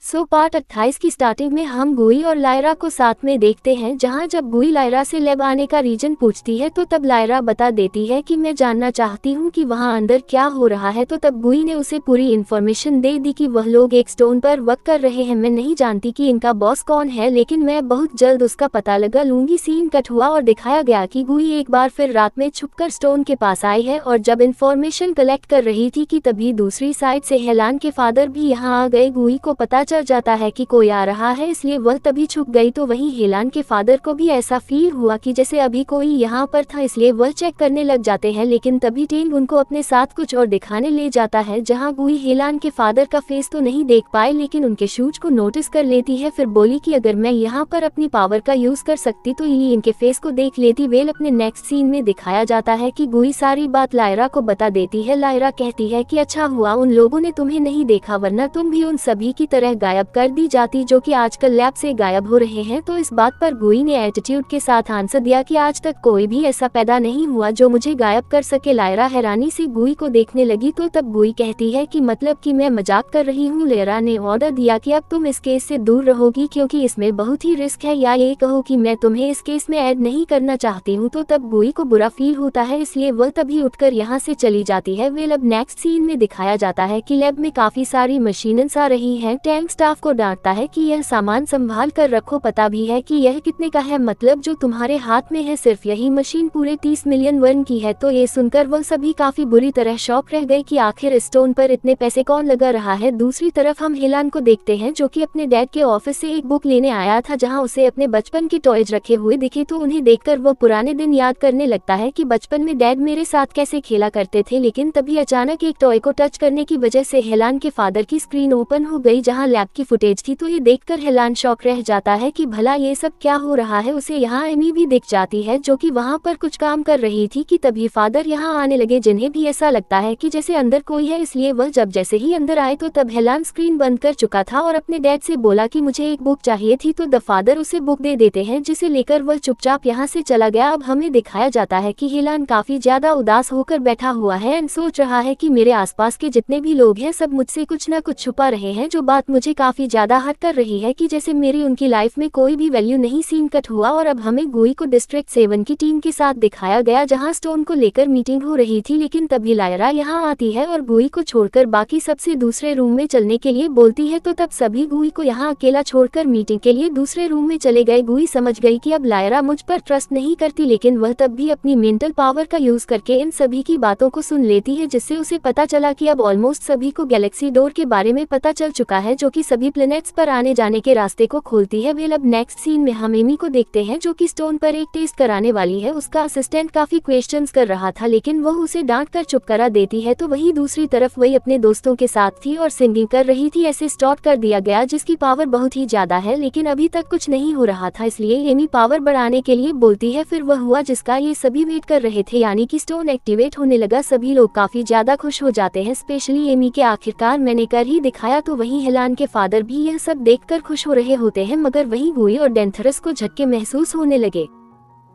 Part 28 की starting में हम गुई और लायरा को साथ में देखते हैं, जहां जब गुई लायरा से लैब आने का रीजन पूछती है तो तब लायरा बता देती है कि मैं जानना चाहती हूं कि वहां अंदर क्या हो रहा है। तो तब गुई ने उसे पूरी इन्फॉर्मेशन दे दी कि वह लोग एक स्टोन पर वर्क कर रहे हैं। मैं नहीं जानती कि इनका बॉस कौन है, लेकिन मैं बहुत जल्द उसका पता लगा लूंगी। सीन कट हुआ और दिखाया गया कि गुई एक बार फिर रात में छुपकर स्टोन के पास आई है और जब इन्फॉर्मेशन कलेक्ट कर रही थी कि तभी दूसरी साइड से हेलान के फादर भी यहाँ आ गए। गुई को पता चल जाता है कि कोई आ रहा है, इसलिए वह तभी छुप गई। तो वहीं हेलान के फादर को भी ऐसा फील हुआ कि जैसे अभी कोई यहाँ पर था, इसलिए वह चेक करने लग जाते हैं। लेकिन तभी टेंग उनको अपने साथ कुछ और दिखाने ले जाता है, जहाँ गुई हेलान के फादर का फेस तो नहीं देख पाए लेकिन उनके शूज को नोटिस कर लेती है। फिर बोली कि अगर मैं यहाँ पर अपनी पावर का यूज कर सकती तो ये इनके फेस को देख लेती। वेल अपने नेक्स्ट सीन में दिखाया जाता है कि गुई सारी बात लायरा को बता देती है। लायरा कहती है कि अच्छा हुआ उन लोगों ने तुम्हें नहीं देखा, वरना तुम भी उन सभी की तरह गायब कर दी जाती जो कि आजकल लैब से गायब हो रहे हैं। तो इस बात पर गुई ने एटीट्यूड के साथ आंसर दिया कि आज तक कोई भी ऐसा पैदा नहीं हुआ जो मुझे गायब कर सके। लायरा हैरानी से गुई को देखने लगी तो तब गुई कहती है कि मतलब कि मैं मजाक कर रही हूँ। लायरा ने ऑर्डर दिया कि अब तुम इस केस से दूर रहोगी क्योंकि इसमें बहुत ही रिस्क है, या ये कहो कि मैं तुम्हें इस केस में ऐड नहीं करना चाहती हूँ। तो तब गुई को बुरा फील होता है, इसलिए वह तभी उठकर यहाँ से चली जाती है। वेल अब नेक्स्ट सीन में दिखाया जाता है कि लैब में काफी सारी मशीनें आ रही हैं। टैंक स्टाफ को डांटता है कि यह सामान संभाल कर रखो, पता भी है कि यह कितने का है, मतलब जो तुम्हारे हाथ में है सिर्फ यही मशीन पूरे 30 मिलियन वन की है। तो ये सुनकर वह सभी काफी बुरी तरह शॉक रह गए कि आखिर स्टोन पर इतने पैसे कौन लगा रहा है। दूसरी तरफ हम हेलान को देखते हैं जो कि अपने डैड के ऑफिस से एक बुक लेने आया था, जहाँ उसे अपने बचपन के टॉयज रखे हुए दिखे। तो उन्हें देखकर वह पुराने दिन याद करने लगता है कि बचपन में डैड मेरे साथ कैसे खेला करते थे। लेकिन तभी अचानक एक टॉय को टच करने की वजह से हेलान के फादर की स्क्रीन ओपन हो गई, जहां लैब की फुटेज थी। तो ये देखकर हेलान शॉक रह जाता है कि भला ये सब क्या हो रहा है। उसे यहाँ एमी भी दिख जाती है जो कि वहां पर कुछ काम कर रही थी कि तभी फादर यहाँ आने लगे, जिन्हें भी ऐसा लगता है कि जैसे अंदर कोई है। इसलिए वह जब जैसे ही अंदर आए तो तब हेलान स्क्रीन बंद कर चुका था और अपने डैड से बोला कि मुझे एक बुक चाहिए थी। तो द फादर उसे बुक दे देते हैं, जिसे लेकर वह चुपचाप यहाँ से चला गया। अब हमें दिखाया जाता है कि हेलान काफी ज्यादा उदास होकर बैठा हुआ है एंड सोच रहा है कि मेरे आसपास के जितने भी लोग हैं सब मुझसे कुछ ना कुछ छुपा रहे हैं, जो बात मुझे काफी ज्यादा हर्ट कर रही है कि जैसे मेरी उनकी लाइफ में कोई भी वैल्यू नहीं। सीन कट हुआ और अब हमें गुई को डिस्ट्रिक्ट 7 की टीम के साथ दिखाया गया, जहां स्टोन को लेकर मीटिंग हो रही थी। लेकिन तभी लायरा यहाँ आती है और गुई को छोड़कर बाकी सबसे दूसरे रूम में चलने के लिए बोलती है। तो तब सभी गुई को यहाँ अकेला छोड़कर मीटिंग के लिए दूसरे रूम में चले गए। गुई समझ गई कि अब लायरा मुझ पर ट्रस्ट नहीं करती, लेकिन वह तब भी अपनी मेंटल पावर का यूज करके इन सभी की बातों को सुन लेती है, जिससे उसे पता चला कि अब ऑलमोस्ट सभी को गैलेक्सी डोर के बारे में पता चल चुका है, जो कि सभी प्लैनेट्स पर आने जाने के रास्ते को खोलती है। वेल अब नेक्स्ट सीन में हम एमी को देखते हैं जो कि स्टोन पर एक टेस्ट कराने वाली है। उसका असिस्टेंट काफी क्वेश्चंस कर रहा था, लेकिन वह उसे डांट कर चुप करा देती है। तो वहीं दूसरी तरफ वही अपने दोस्तों के साथ थी और सिंगिंग कर रही थी। ऐसे स्टार्ट कर दिया गया जिसकी पावर बहुत ही ज्यादा है, लेकिन अभी तक कुछ नहीं हो रहा था, इसलिए एमी पावर बढ़ाने के लिए बोलती है। फिर वह हुआ जिसका ये सभी वेट कर रहे थे, यानी कि स्टोन एक्टिवेट होने लगा। सभी लोग काफी ज्यादा खुश हो जाते हैं, स्पेशली एमी के। आखिरकार मैंने कर ही दिखाया। तो वहीं हेलान के फादर भी यह सब देखकर खुश हो रहे होते हैं, मगर वहीं गुई और डेंथरस को झटके महसूस होने लगे।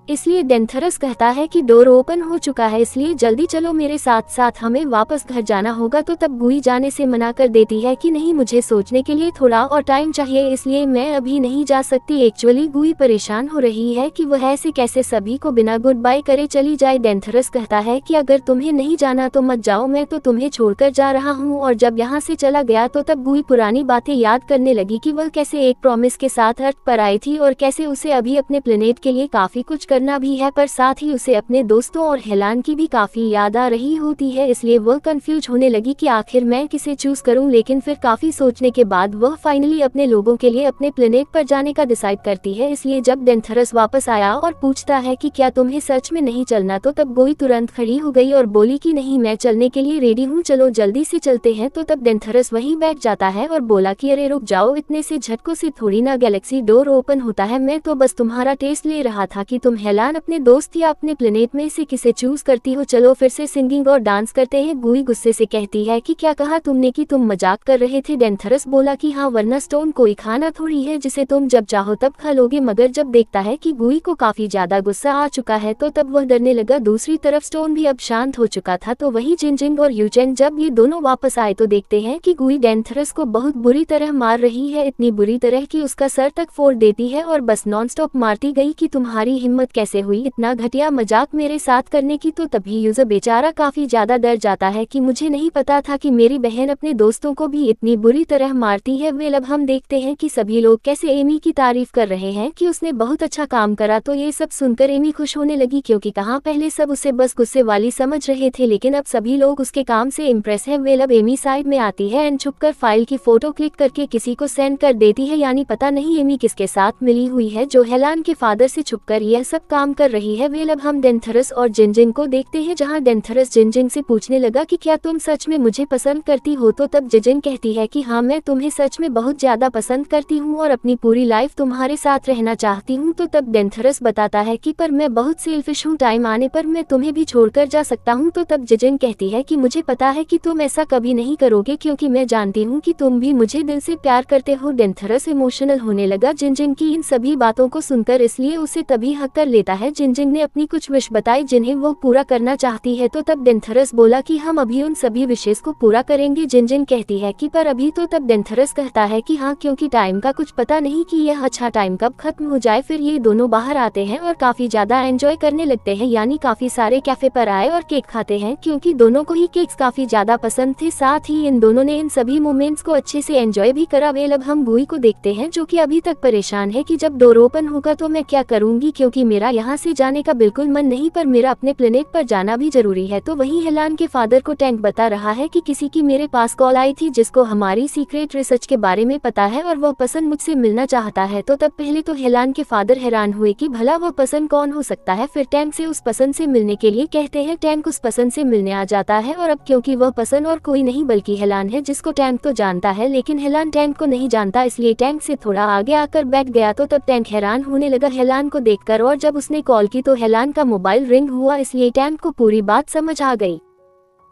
इसलिए डेंथरस कहता है कि डोर ओपन हो चुका है, इसलिए जल्दी चलो मेरे साथ साथ, हमें वापस घर जाना होगा। तो तब गुई जाने से मना कर देती है कि नहीं, मुझे सोचने के लिए थोड़ा और टाइम चाहिए, इसलिए मैं अभी नहीं जा सकती। एक्चुअली गुई परेशान हो रही है कि वह ऐसे कैसे सभी को बिना गुड बाय करे चली जाए। डेंथरस कहता है कि अगर तुम्हें नहीं जाना तो मत जाओ, मैं तो तुम्हें छोड़कर जा रहा हूँ। और जब यहाँ से चला गया तो तब गुई पुरानी बातें याद करने लगी कि वह कैसे एक प्रॉमिस के साथ अर्थ पर आई थी और कैसे उसे अभी अपने प्लेनेट के लिए काफी कुछ करना भी है, पर साथ ही उसे अपने दोस्तों और हेलान की भी काफी याद आ रही होती है। इसलिए वह कंफ्यूज होने लगी कि आखिर मैं किसे चूज करूं। लेकिन फिर काफी सोचने के बाद वह फाइनली अपने लोगों के लिए अपने प्लेनेट पर जाने का डिसाइड करती है। इसलिए जब डेंथरस वापस आया और पूछता है कि क्या तुम्हें सच में नहीं चलना, तो तब गुई तुरंत खड़ी हो गई और बोली कि नहीं, मैं चलने के लिए रेडी हूँ, चलो जल्दी से चलते हैं। तो तब डेंथरस वहीं बैठ जाता है और बोला कि अरे रुक जाओ, इतने से झटकों से थोड़ी ना गैलेक्सी डोर ओपन होता है, मैं तो बस तुम्हारा टेस्ट ले रहा था कि तुम हेलान अपने दोस्त या अपने प्लेनेट में से किसे चूज करती हो? चलो फिर से सिंगिंग और डांस करते हैं। गुई गुस्से से कहती है कि क्या कहा तुमने कि तुम मजाक कर रहे थे? डेंथरस बोला कि हाँ, वरना स्टोन कोई खाना थोड़ी है जिसे तुम जब चाहो तब खा लोगे। मगर जब देखता है कि गुई को काफी ज्यादा गुस्सा आ चुका है तो तब वह डरने लगा। दूसरी तरफ स्टोन भी अब शांत हो चुका था। तो वही जिनजिंग और यूचेन जब ये दोनों वापस आए तो देखते हैं कि गुई डेंथरस को बहुत बुरी तरह मार रही है, इतनी बुरी तरह कि उसका सर तक फोड़ देती है और बस नॉनस्टॉप मारती गई कि तुम्हारी हिम्मत कैसे हुई इतना घटिया मजाक मेरे साथ करने की। तो तभी यूजर बेचारा काफी ज्यादा डर जाता है कि मुझे नहीं पता था कि मेरी बहन अपने दोस्तों को भी इतनी बुरी तरह मारती है। वेल अब हम देखते हैं कि सभी लोग कैसे एमी की तारीफ कर रहे हैं कि उसने बहुत अच्छा काम करा। तो ये सब सुनकर एमी खुश होने लगी, क्योंकि कहाँ पहले सब उसे बस गुस्से वाली समझ रहे थे, लेकिन अब सभी लोग उसके काम से इम्प्रेस है। वेल अब एमी साइड में आती है एंड छुपकर फाइल की फोटो क्लिक करके किसी को सेंड कर देती है, यानी पता नहीं एमी किसके साथ मिली हुई है जो हेलान के फादर से छुपकर यह सब काम कर रही है। वेल अब हम डेंथरस और जिनजिंग को देखते हैं, जहां डेंथरस जिनजिंग से पूछने लगा कि क्या तुम सच में मुझे पसंद करती हो? तो तब जिनजिंग कहती है कि हाँ, मैं तुम्हें सच में बहुत ज्यादा पसंद करती हूँ और अपनी पूरी लाइफ तुम्हारे साथ रहना चाहती हूँ। तो तब डेंथरस बताता है कि पर मैं बहुत सेल्फिश हूँ, टाइम आने पर मैं तुम्हें भी छोड़कर जा सकता हूँ। तो तब जिनजिंग कहती है कि मुझे पता है कि तुम ऐसा कभी नहीं करोगे, क्योंकि मैं जानती हूँ कि तुम भी मुझे दिल से प्यार करते हो। डेंथरस इमोशनल होने लगा जिनजिंग की इन सभी बातों को सुनकर, इसलिए उसे तभी हक कर लेता है। जिनजिंग ने अपनी कुछ विश बताई जिन्हें वो पूरा करना चाहती है। तो तब डेंथरस बोला कि हम अभी उन सभी विशेष को पूरा करेंगे। जिनजिंग कहती है कि पर अभी। तो तब डेंथरस कहता है कि हाँ, क्योंकि टाइम का कुछ पता नहीं कि यह अच्छा टाइम कब खत्म हो जाए। फिर ये दोनों बाहर आते हैं और काफी ज्यादा एंजॉय करने लगते हैं, यानी काफी सारे कैफे पर आए और केक खाते हैं, क्योंकि दोनों को ही केक्स काफी ज्यादा पसंद थे। साथ ही इन दोनों ने इन सभी मोमेंट्स को अच्छे से एंजॉय भी करा। वेल अब हम गुई को देखते हैं जो कि अभी तक परेशान है कि जब डोर ओपन होगा तो मैं क्या करूंगी, क्योंकि मेरा यहाँ से जाने का बिल्कुल मन नहीं, पर मेरा अपने प्लेनेट पर जाना भी जरूरी है। तो वही हेलान के फादर को टैंक बता रहा है कि किसी की मेरे पास कॉल आई थी जिसको हमारी सीक्रेट रिसर्च के बारे में पता है और वह पसंद मुझसे मिलना चाहता है। तो तब पहले तो हेलान के फादर हैरान हुए कि भला वह पसंद कौन हो सकता है। फिर टैंक से उस पसंद से मिलने के लिए कहते हैं। टैंक उस पसंद से मिलने आ जाता है और अब क्योंकि वह पसंद और कोई नहीं बल्कि हेलान है, जिसको टैंक तो जानता है लेकिन हेलान टैंक को नहीं जानता, इसलिए टैंक से थोड़ा आगे आकर बैठ गया। तो तब टैंक हैरान होने लगा हेलान को देखकर, और जब उसने कॉल की तो हेलान का मोबाइल रिंग हुआ, इसलिए टैंक को पूरी बात समझ आ गई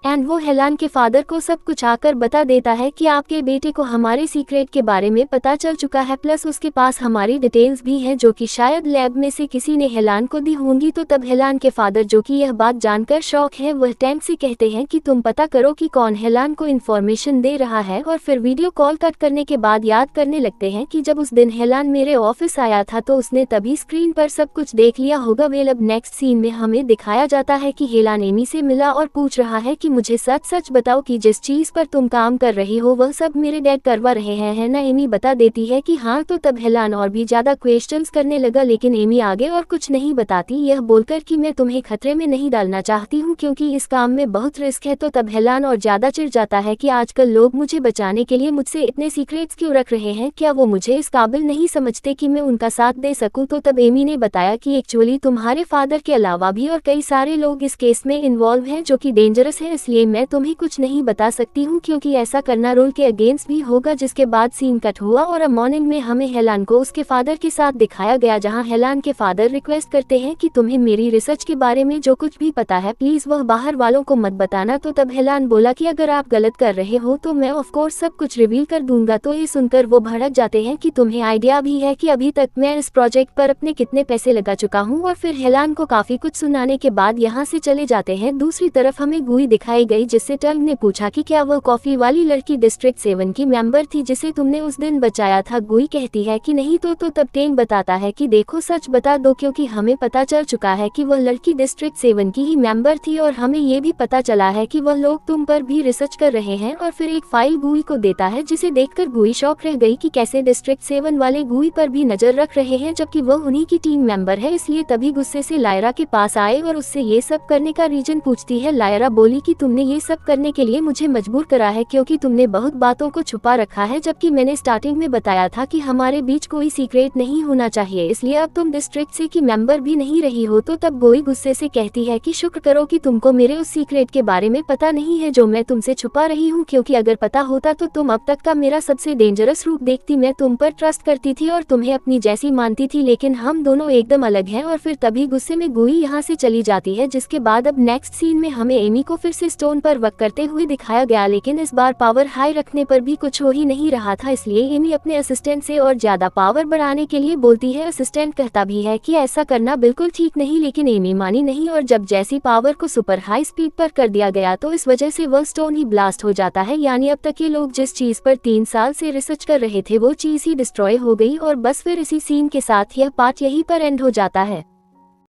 एंड वो हेलान के फादर को सब कुछ आकर बता देता है कि आपके बेटे को हमारे सीक्रेट के बारे में पता चल चुका है, प्लस उसके पास हमारी डिटेल्स भी हैं जो कि शायद लैब में से किसी ने हेलान को दी होंगी। तो तब हेलान के फादर, जो कि यह बात जानकर शॉक है, वह टैंक से कहते हैं कि तुम पता करो कि कौन हेलान को इन्फॉर्मेशन दे रहा है। और फिर वीडियो कॉल कट करने के बाद याद करने लगते हैं कि जब उस दिन हेलान मेरे ऑफिस आया था तो उसने तभी स्क्रीन पर सब कुछ देख लिया होगा। वेल अब नेक्स्ट सीन में हमें दिखाया जाता है कि हेलान एमी से मिला और पूछ रहा है कि मुझे सच सच बताओ कि जिस चीज पर तुम काम कर रही हो वह सब मेरे डैड करवा रहे हैं, है ना? एमी बता देती है कि हाँ। तो तब हेलान और भी ज्यादा क्वेश्चंस करने लगा, लेकिन एमी आगे और कुछ नहीं बताती, यह बोलकर कि मैं तुम्हें खतरे में नहीं डालना चाहती हूँ क्योंकि इस काम में बहुत रिस्क है। तो तब हेलान और ज्यादा चिढ़ जाता है कि आजकल लोग मुझे बचाने के लिए मुझसे इतने सीक्रेट्स क्यों रख रहे हैं, क्या वो मुझे इस काबिल नहीं समझते कि मैं उनका साथ दे सकूं? तो तब एमी ने बताया कि एक्चुअली तुम्हारे फादर के अलावा भी और कई सारे लोग इस केस में इन्वॉल्व हैं जो कि डेंजरस है, इसलिए मैं तुम्हें कुछ नहीं बता सकती हूँ क्योंकि ऐसा करना रूल के अगेंस्ट भी होगा। जिसके बाद सीन कट हुआ और मॉर्निंग में हमें हेलान को उसके फादर के साथ दिखाया गया, जहाँ हेलान के फादर रिक्वेस्ट करते हैं कि तुम्हें मेरी रिसर्च के बारे में जो कुछ भी पता है प्लीज वह बाहर वालों को मत बताना। तो तब हेलान बोला कि अगर आप गलत कर रहे हो तो मैं ऑफ कोर्स सब कुछ रिवील कर दूंगा। तो ये सुनकर वो भड़क जाते हैं कि तुम्हें आइडिया भी है कि अभी तक मैं इस प्रोजेक्ट पर अपने कितने पैसे लगा चुका हूँ। और फिर हेलान को काफी कुछ सुनाने के बाद यहाँ से चले जाते हैं। दूसरी तरफ हमें गुई दिखाई गई, जिससे टंग ने पूछा कि क्या वह कॉफी वाली लड़की डिस्ट्रिक्ट 7 की मेंबर थी जिसे तुमने उस दिन बचाया था? गुई कहती है कि नहीं। तो तब टेंग बताता है कि देखो सच बता दो क्योंकि हमें पता चल चुका है कि वह लड़की डिस्ट्रिक्ट 7 की ही मेंबर थी और हमें ये भी पता चला है कि वह लोग तुम पर भी रिसर्च कर रहे हैं। और फिर एक फाइल गुई को देता है जिसे देखकर गुई शॉक रह गई कि कैसे डिस्ट्रिक्ट 7 वाले गुई पर भी नजर रख रहे हैं जबकि वह उन्हीं की टीम मेंबर है। इसलिए तभी गुस्से से लायरा के पास आए और उससे ये सब करने का रीजन पूछती है। लायरा बोली कि तुमने ये सब करने के लिए मुझे मजबूर करा है, क्योंकि तुमने बहुत बातों को छुपा रखा है, जबकि मैंने स्टार्टिंग में बताया था कि हमारे बीच कोई सीक्रेट नहीं होना चाहिए, इसलिए अब तुम डिस्ट्रिक्ट से की मेंबर भी नहीं रही हो। तो तब गोई गुस्से से कहती है कि शुक्र करो कि तुमको मेरे उस सीक्रेट के बारे में पता नहीं है जो मैं तुमसे छुपा रही हूँ, क्योंकि अगर पता होता तो तुम अब तक का मेरा सबसे डेंजरस रूप देखती। मैं तुम पर ट्रस्ट करती थी और तुम्हें अपनी जैसी मानती थी, लेकिन हम दोनों एकदम अलग हैं। और फिर तभी गुस्से में गोई यहाँ से चली जाती है, जिसके बाद अब नेक्स्ट सीन में हमें एमी को फिर से स्टोन पर वर्क करते हुए दिखाया गया, लेकिन इस बार पावर हाई रखने पर भी कुछ हो ही नहीं रहा था, इसलिए एमी अपने असिस्टेंट से और ज्यादा पावर बढ़ाने के लिए बोलती है। असिस्टेंट कहता भी है कि ऐसा करना बिल्कुल ठीक नहीं, लेकिन एमी मानी नहीं, और जब जैसी पावर को सुपर हाई स्पीड पर कर दिया गया तो इस वजह से वह स्टोन ही ब्लास्ट हो जाता है। यानी अब तक ये लोग जिस चीज पर 3 साल से रिसर्च कर रहे थे वो चीज ही डिस्ट्रॉय हो गई। और बस फिर इसी सीन के साथ यह पार्ट यहीं पर एंड हो जाता है।